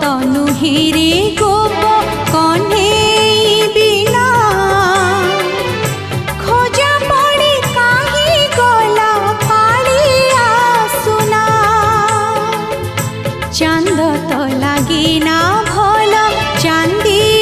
ତ ନୁହେଁ ରେ ଗୋପ କହ୍ନେଇ ବିନା ଖୋଜା ପଡ଼ି କାହିଁ ଗଲା କାଳିଆ ସୁନା। ଚାନ୍ଦ ତ ଲାଗିନା ଭଲ ଚାନ୍ଦି